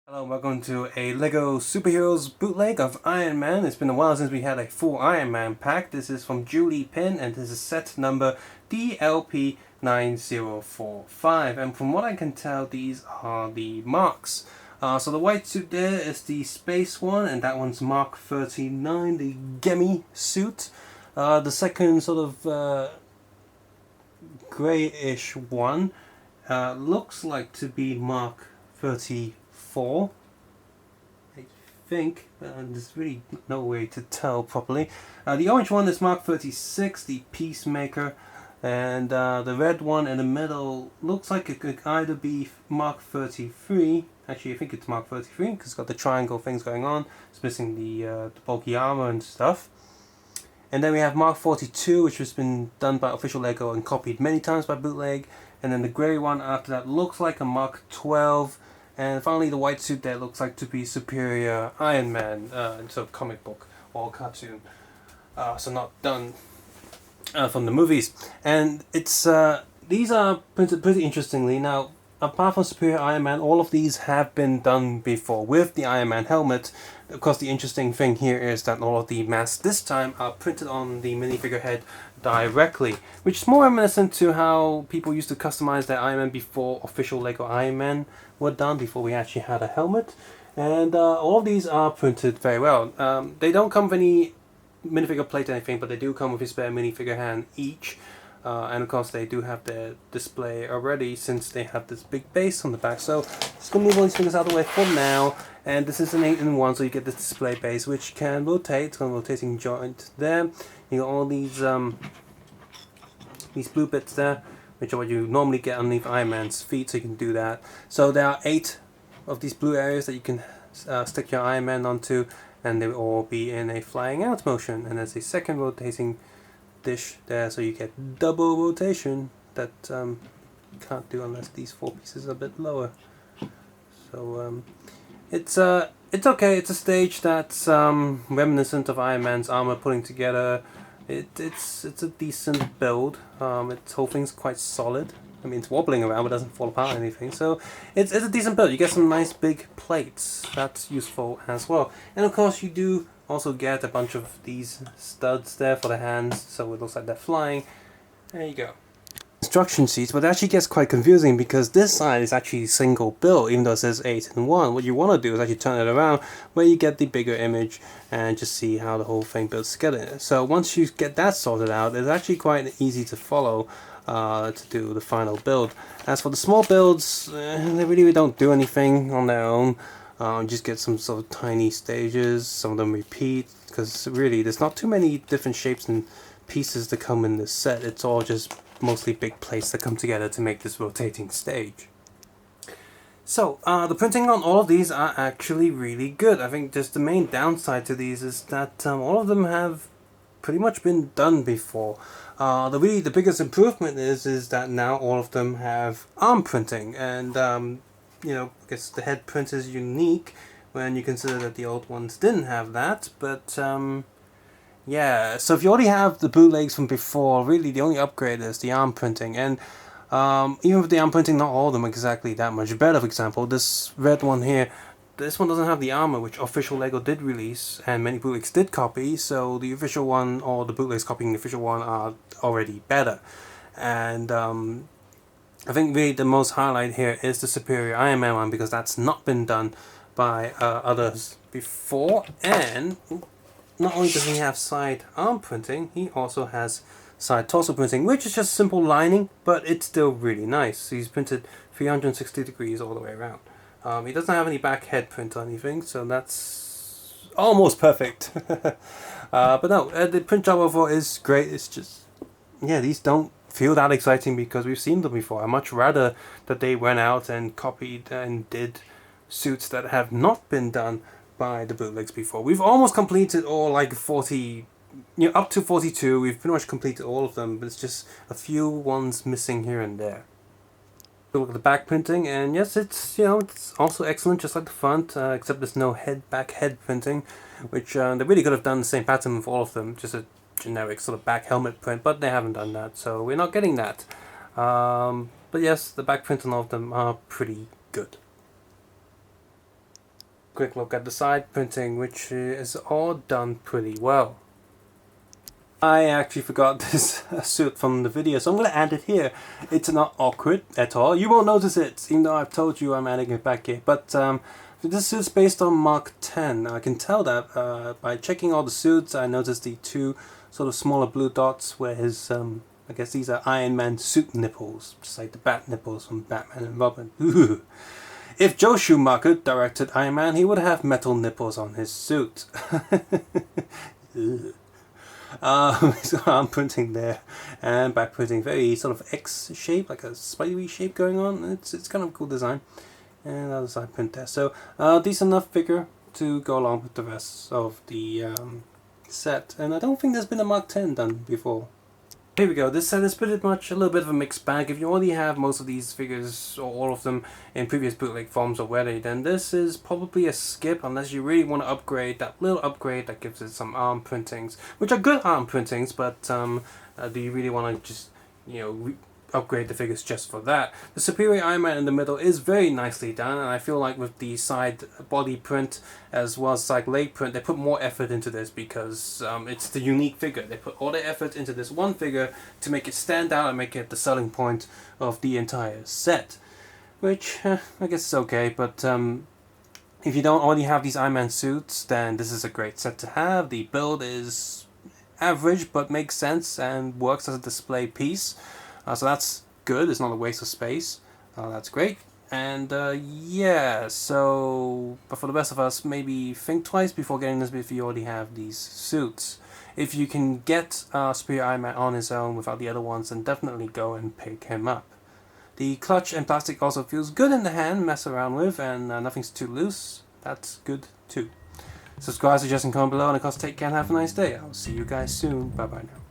Hello, welcome to a LEGO Superheroes bootleg of Iron Man. It's been a while since we had a full Iron Man pack. This is from Julie Pin and this is set number DLP9045. And from what I can tell, these are the marks. So the white suit there is the space one, and that one's Mark 39, the Gemi suit. The second sort of greyish one looks like to be Mark 34. I think, there's really no way to tell properly. The orange one is Mark 36, the Peacemaker, and the red one in the middle looks like it could either be Mark 33. Actually, I think it's Mark 33 because it's got the triangle things going on. It's missing the bulky armor and stuff. And then we have Mark 42, which has been done by Official LEGO and copied many times by Bootleg. And then the grey one after that looks like a Mark 12. And finally the white suit there looks like to be Superior Iron Man, so comic book or cartoon. So not done from the movies. And it's these are printed pretty interestingly. Now, apart from Superior Iron Man, all of these have been done before with the Iron Man helmet. Of course, the interesting thing here is that all of the masks this time are printed on the minifigure head directly, which is more reminiscent to how people used to customize their Iron Man before official LEGO Iron Man were done, before we actually had a helmet. And all of these are printed very well. They don't come with any minifigure plate or anything, but they do come with a spare minifigure hand each. And of course they do have their display already since they have this big base on the back. So just going to move all these figures out of the way for now. And this is an 8-in-1, so you get this display base which can rotate. It's got a rotating joint there. You got all these blue bits there, which are what you normally get underneath Iron Man's feet, so you can do that. So there are 8 of these blue areas that you can stick your Iron Man onto, and they will all be in a flying out motion. And there's a second rotating dish there, so you get double rotation that you can't do unless these 4 pieces are a bit lower. So it's okay. It's a stage that's reminiscent of Iron Man's armor putting together. It's a decent build. Its whole thing's quite solid. I mean, it's wobbling around, but it doesn't fall apart or anything. So it's a decent build. You get some nice big plates. That's useful as well. And of course, you do also get a bunch of these studs there for the hands, so it looks like they're flying. There you go. Instruction sheets, but it actually gets quite confusing because this side is actually single build, even though it says 8-in-1. What you want to do is actually turn it around where you get the bigger image and just see how the whole thing builds together. So once you get that sorted out, it's actually quite easy to follow to do the final build. As for the small builds, they really don't do anything on their own. Just get some sort of tiny stages. Some of them repeat because really there's not too many different shapes and pieces that come in this set. It's all just mostly big plates that come together to make this rotating stage. So the printing on all of these are actually really good. I think just the main downside to these is that all of them have pretty much been done before. The biggest improvement is that now all of them have arm printing, and you know, I guess the head print is unique when you consider that the old ones didn't have that, but yeah, so if you already have the bootlegs from before, really the only upgrade is the arm printing. And even with the arm printing, not all of them are exactly that much better. For example, this red one here, this one doesn't have the armor, which official LEGO did release, and many bootlegs did copy, so the official one, or the bootlegs copying the official one, are already better. And I think really the most highlight here is the Superior Iron Man one, because that's not been done by others before. And not only does he have side arm printing, he also has side torso printing, which is just simple lining, but it's still really nice. He's printed 360 degrees all the way around. He doesn't have any back head print or anything, so that's almost perfect. But no, the print job overall is great. It's just, yeah, these don't feel that exciting because we've seen them before. I'd much rather that they went out and copied and did suits that have not been done by the bootlegs before. We've almost completed all like 40, you know, up to 42. We've pretty much completed all of them, but it's just a few ones missing here and there. Look at the back printing, and yes, it's, you know, it's also excellent, just like the front, except there's no back head printing, which they really could have done the same pattern with all of them, just a generic sort of back helmet print, but they haven't done that, so we're not getting that. But yes, the back print on all of them are pretty good. quick look at the side printing, which is all done pretty well. I actually forgot this suit from the video, so I'm going to add it here. It's not awkward at all. You won't notice it, even though I've told you I'm adding it back here. But this suit's based on Mark 10. I can tell that by checking all the suits. I noticed the two sort of smaller blue dots where his, I guess these are Iron Man suit nipples, just like the bat nipples from Batman and Robin. Ooh. If Joe Schumacher directed Iron Man, he would have metal nipples on his suit. So I'm printing there, and by printing very sort of X shape, like a spidery shape going on. It's kind of a cool design, and other side print there. So decent enough figure to go along with the rest of the set, and I don't think there's been a Mark 10 done before. Here we go. This set is pretty much a little bit of a mixed bag. If you already have most of these figures, or all of them, in previous bootleg forms already, then this is probably a skip unless you really want to upgrade, that little upgrade that gives it some arm printings, which are good arm printings, but do you really want to just, you know, upgrade the figures just for that? The Superior Iron Man in the middle is very nicely done, and I feel like with the side body print as well as side leg print, they put more effort into this because it's the unique figure. They put all the effort into this one figure to make it stand out and make it the selling point of the entire set, which I guess is okay. But if you don't already have these Iron Man suits, then this is a great set to have. The build is average but makes sense and works as a display piece. So that's good, it's not a waste of space, that's great. And yeah, so, but for the rest of us, maybe think twice before getting this if you already have these suits. If you can get Superior Iron Man on his own without the other ones, then definitely go and pick him up. The clutch and plastic also feels good in the hand, mess around with, and nothing's too loose, that's good too. Subscribe, suggest, and comment below, and of course take care and have a nice day. I'll see you guys soon, bye bye now.